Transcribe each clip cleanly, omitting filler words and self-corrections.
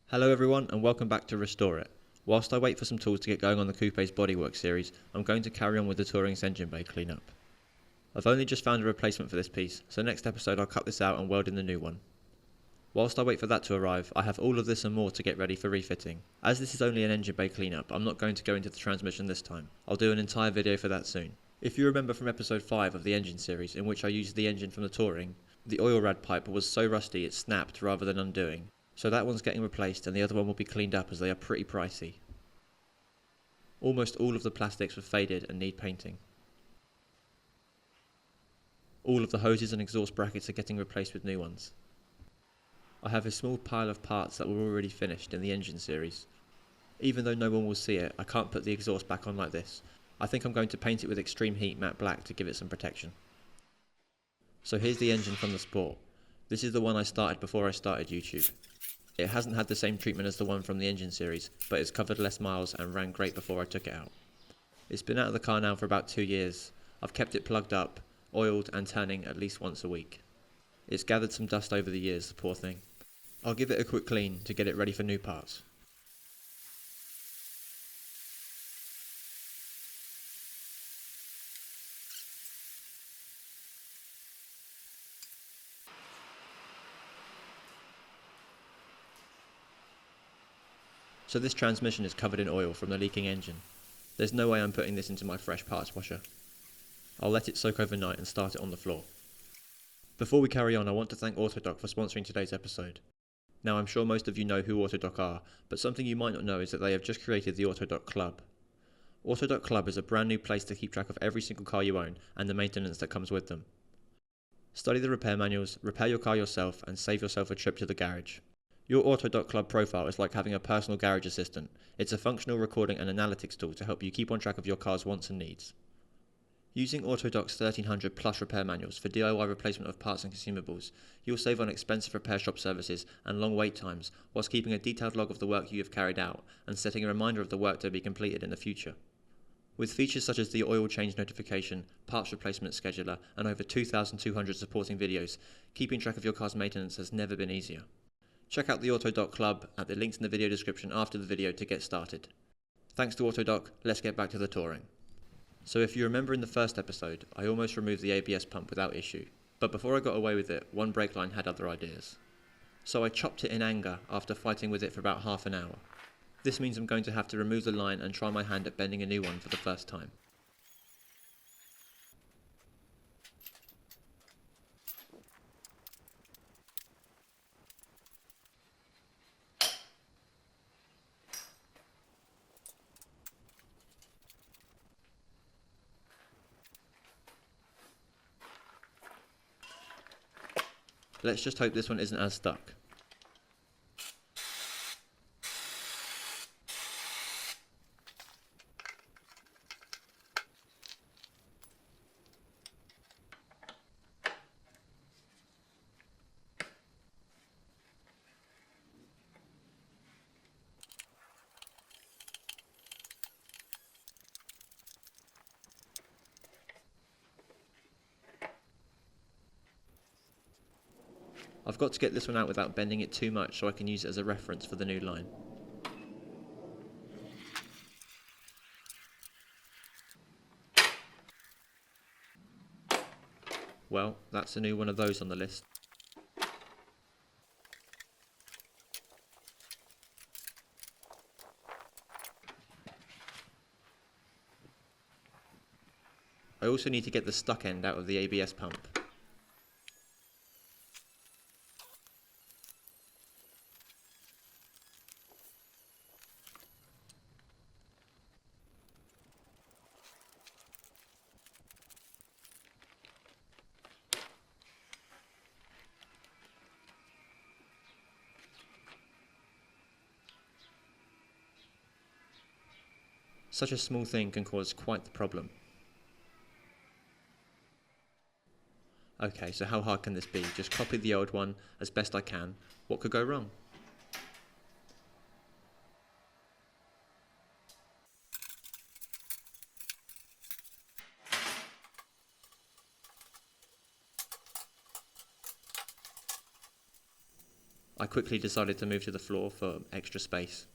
Hello everyone and welcome back to Restore It. Whilst I wait for some tools to get going on the Coupe's bodywork series, I'm going to carry on with the Touring's engine bay cleanup. I've only just found a replacement for this piece, so next episode I'll cut this out and weld in the new one. Whilst I wait for that to arrive, I have all of this and more to get ready for refitting. As this is only an engine bay cleanup, I'm not going to go into the transmission this time. I'll do an entire video for that soon. If you remember from episode 5 of the engine series, in which I used the engine from the Touring, the oil rad pipe was so rusty it snapped rather than undoing. So that one's getting replaced and the other one will be cleaned up as they are pretty pricey. Almost all of the plastics were faded and need painting. All of the hoses and exhaust brackets are getting replaced with new ones. I have a small pile of parts that were already finished in the engine series. Even though no one will see it, I can't put the exhaust back on like this. I think I'm going to paint it with extreme heat matte black to give it some protection. So here's the engine from the Sport. This is the one I started before I started YouTube. It hasn't had the same treatment as the one from the engine series, but it's covered less miles and ran great before I took it out. It's been out of the car now for about 2 years. I've kept it plugged up, oiled and turning at least once a week. It's gathered some dust over the years, the poor thing. I'll give it a quick clean to get it ready for new parts. So this transmission is covered in oil from the leaking engine. There's no way I'm putting this into my fresh parts washer. I'll let it soak overnight and start it on the floor. Before we carry on, I want to thank AutoDoc for sponsoring today's episode. Now I'm sure most of you know who AutoDoc are, but something you might not know is that they have just created the AutoDoc Club. AutoDoc Club is a brand new place to keep track of every single car you own and the maintenance that comes with them. Study the repair manuals, repair your car yourself and save yourself a trip to the garage. Your AutoDoc Club profile is like having a personal garage assistant. It's a functional recording and analytics tool to help you keep on track of your car's wants and needs. Using AutoDoc's 1300 plus repair manuals for DIY replacement of parts and consumables, you'll save on expensive repair shop services and long wait times, whilst keeping a detailed log of the work you have carried out and setting a reminder of the work to be completed in the future. With features such as the oil change notification, parts replacement scheduler, and over 2,200 supporting videos, keeping track of your car's maintenance has never been easier. Check out the AutoDoc Club at the links in the video description after the video to get started. Thanks to AutoDoc, let's get back to the Touring. So if you remember in the first episode, I almost removed the ABS pump without issue, but before I got away with it, one brake line had other ideas. So I chopped it in anger after fighting with it for about half an hour. This means I'm going to have to remove the line and try my hand at bending a new one for the first time. Let's just hope this one isn't as stuck. I've got to get this one out without bending it too much so I can use it as a reference for the new line. Well, that's a new one of those on the list. I also need to get the stuck end out of the ABS pump. Such a small thing can cause quite the problem. Okay, so how hard can this be? Just copy the old one as best I can. What could go wrong? I quickly decided to move to the floor for extra space.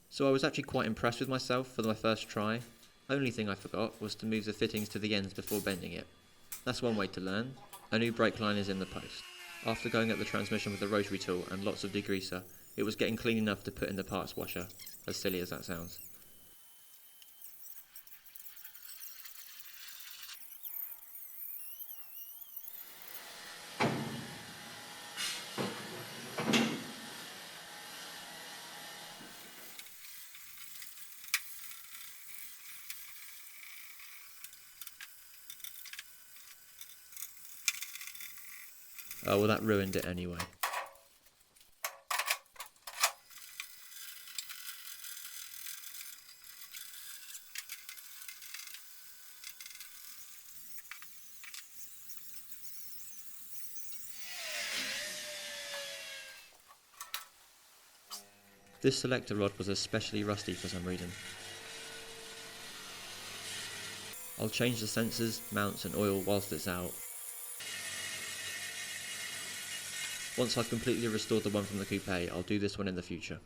So I was actually quite impressed with myself for my first try. Only thing I forgot was to move the fittings to the ends before bending it. That's one way to learn. A new brake line is in the post. After going at the transmission with a rotary tool and lots of degreaser, it was getting clean enough to put in the parts washer, as silly as that sounds. Oh well, that ruined it anyway. This selector rod was especially rusty for some reason. I'll change the sensors, mounts and oil whilst it's out. Once I've completely restored the one from the coupe, I'll do this one in the future.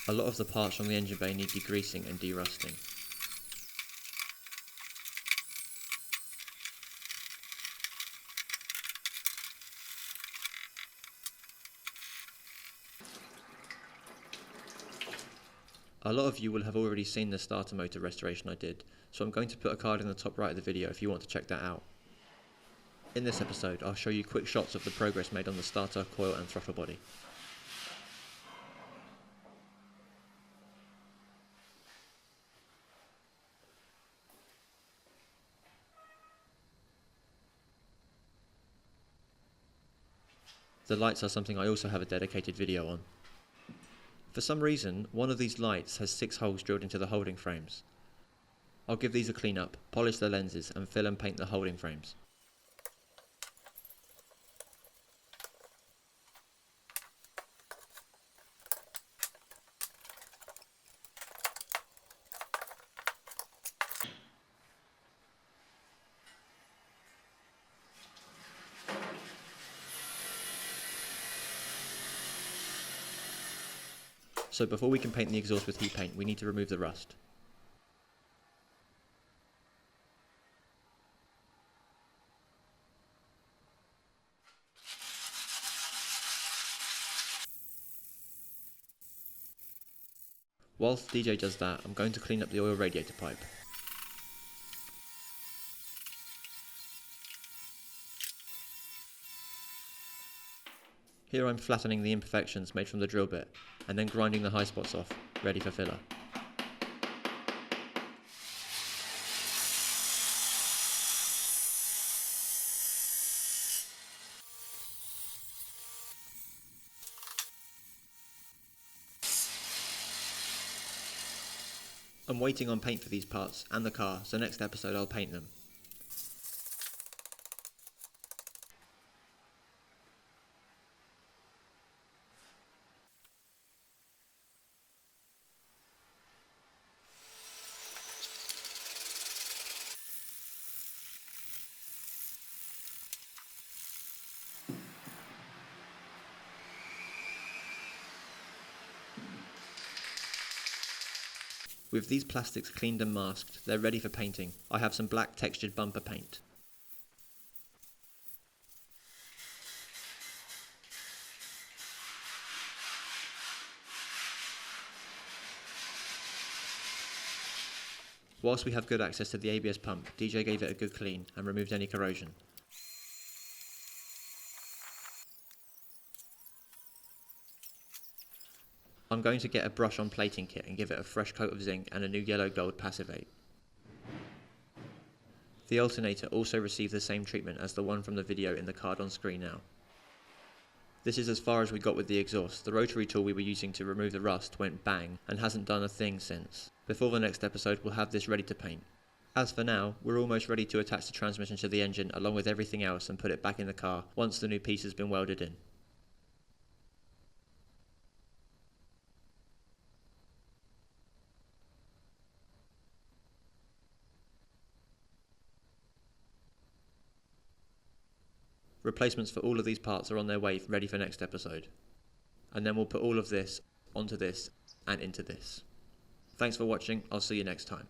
A lot of the parts from the engine bay need degreasing and derusting. A lot of you will have already seen the starter motor restoration I did, so I'm going to put a card in the top right of the video if you want to check that out. In this episode, I'll show you quick shots of the progress made on the starter, coil and throttle body. The lights are something I also have a dedicated video on. For some reason, one of these lights has 6 holes drilled into the holding frames. I'll give these a clean up, polish the lenses and fill and paint the holding frames. So before we can paint the exhaust with heat paint, we need to remove the rust. Whilst DJ does that, I'm going to clean up the oil radiator pipe. Here I'm flattening the imperfections made from the drill bit, and then grinding the high spots off, ready for filler. I'm waiting on paint for these parts and the car, so next episode I'll paint them. With these plastics cleaned and masked, they're ready for painting. I have some black textured bumper paint. Whilst we have good access to the ABS pump, DJ gave it a good clean and removed any corrosion. I'm going to get a brush on plating kit and give it a fresh coat of zinc and a new yellow gold passivate. The alternator also received the same treatment as the one from the video in the card on screen now. This is as far as we got with the exhaust. The rotary tool we were using to remove the rust went bang and hasn't done a thing since. Before the next episode we'll have this ready to paint. As for now, we're almost ready to attach the transmission to the engine along with everything else and put it back in the car once the new piece has been welded in. Replacements for all of these parts are on their way, ready for next episode. And then we'll put all of this onto this and into this. Thanks for watching, I'll see you next time.